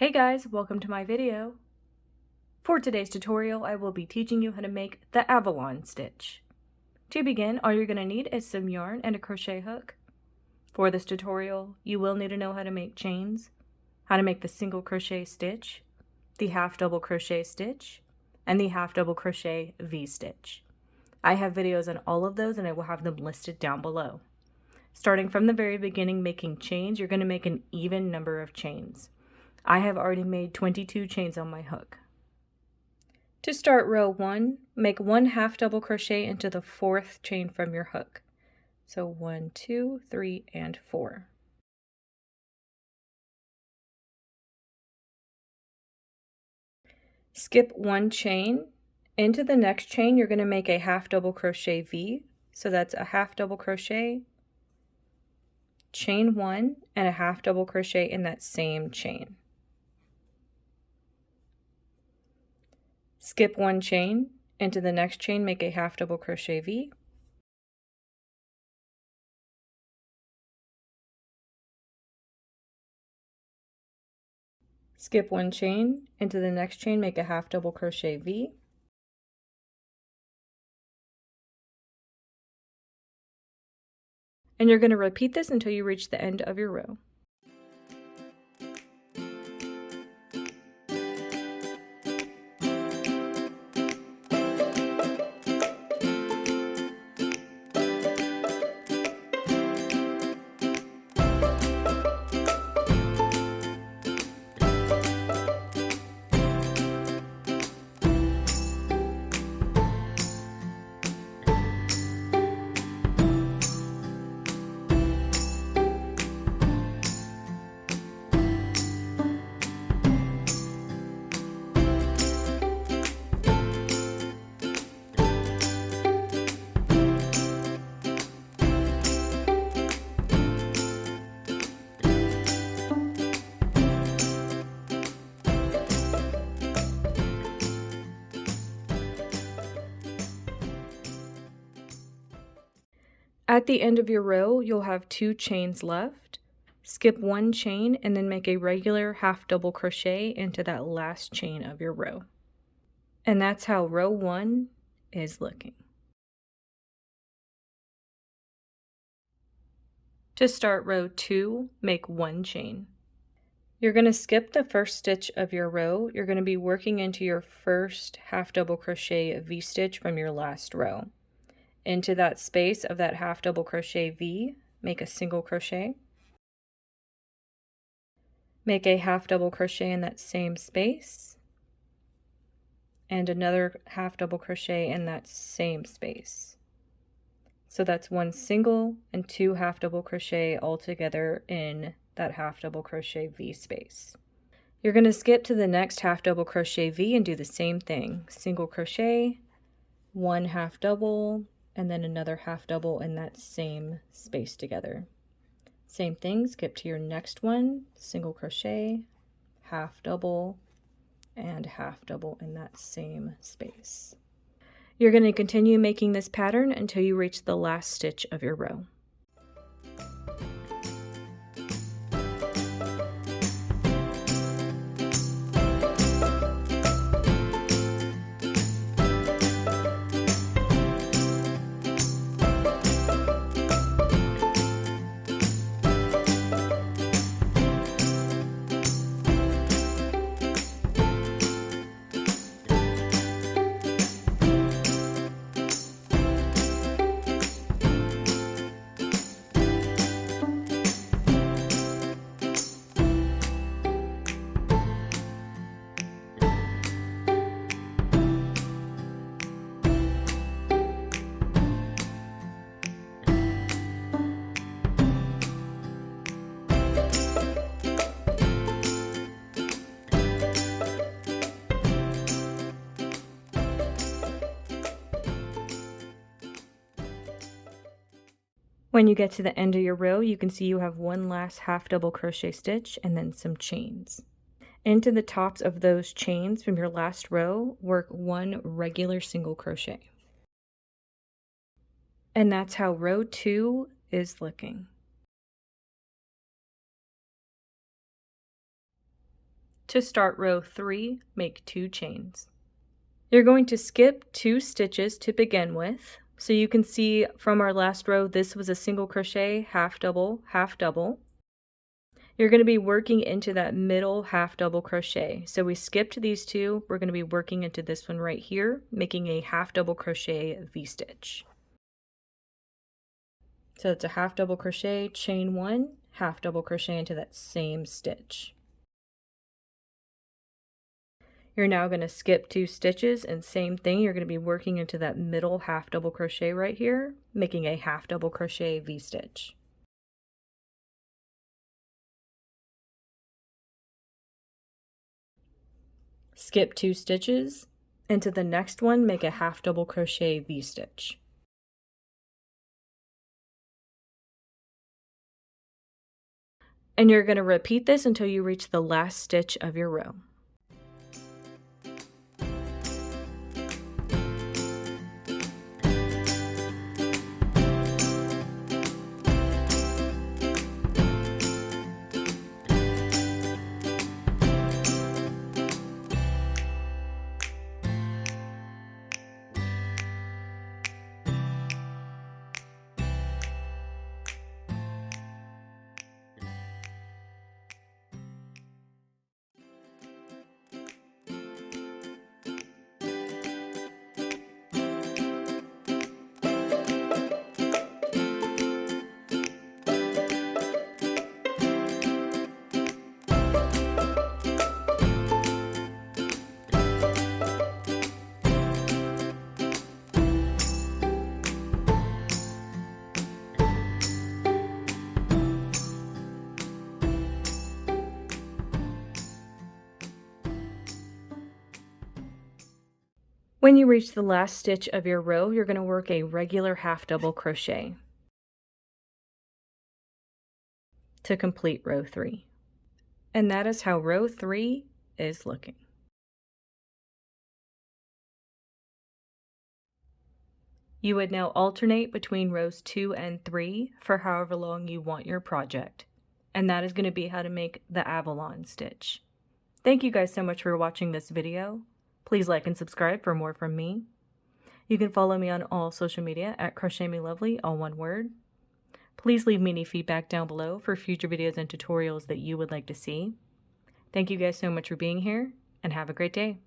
Hey guys, welcome to my video. For today's tutorial, I will be teaching you how to make the Avalon stitch. To begin, all you're going to need is some yarn and a crochet hook. For this tutorial, you will need to know how to make chains, how to make the single crochet stitch, the half double crochet stitch, and the half double crochet V-stitch. I have videos on all of those and I will have them listed down below. Starting from the very beginning making chains, you're going to make an even number of chains. I have already made 22 chains on my hook. To start row 1, make 1 half double crochet into the 4th chain from your hook. So 1, 2, 3, and 4. Skip 1 chain. Into the next chain, you're going to make a half double crochet V. So that's a half double crochet, chain 1, and a half double crochet in that same chain. Skip 1 chain, into the next chain make a half double crochet V. Skip 1 chain, into the next chain make a half double crochet V. And you're going to repeat this until you reach the end of your row. At the end of your row, you'll have 2 chains left. Skip 1 chain and then make a regular half double crochet into that last chain of your row. And that's how row 1 is looking. To start row 2, make 1 chain. You're going to skip the first stitch of your row. You're going to be working into your first half double crochet V-stitch from your last row. Into that space of that half double crochet V, make a single crochet. Make a half double crochet in that same space. And another half double crochet in that same space. So that's 1 single and 2 half double crochet all together in that half double crochet V space. You're going to skip to the next half double crochet V and do the same thing. Single crochet, 1 half double, and then another half double in that same space together. Same thing, skip to your next one, single crochet, half double, and half double in that same space. You're going to continue making this pattern until you reach the last stitch of your row. When you get to the end of your row, you can see you have 1 last half double crochet stitch and then some chains. Into the tops of those chains from your last row, work 1 regular single crochet. And that's how row 2 is looking. To start row 3, make 2 chains. You're going to skip 2 stitches to begin with. So you can see from our last row, this was a single crochet, half double, half double. You're going to be working into that middle half double crochet. So we skipped these 2, we're going to be working into this one right here, making a half double crochet V-stitch. So it's a half double crochet, chain 1, half double crochet into that same stitch. You're now going to skip 2 stitches, and same thing, you're going to be working into that middle half double crochet right here, making a half double crochet V-stitch. Skip 2 stitches, into the next one make a half double crochet V-stitch. And you're going to repeat this until you reach the last stitch of your row. When you reach the last stitch of your row, you're going to work a regular half double crochet to complete row 3. And that is how row 3 is looking. You would now alternate between rows 2 and 3 for however long you want your project. And that is going to be how to make the Avalon stitch. Thank you guys so much for watching this video. Please like and subscribe for more from me. You can follow me on all social media at crochetmelovely, all one word. Please leave me any feedback down below for future videos and tutorials that you would like to see. Thank you guys so much for being here, and have a great day.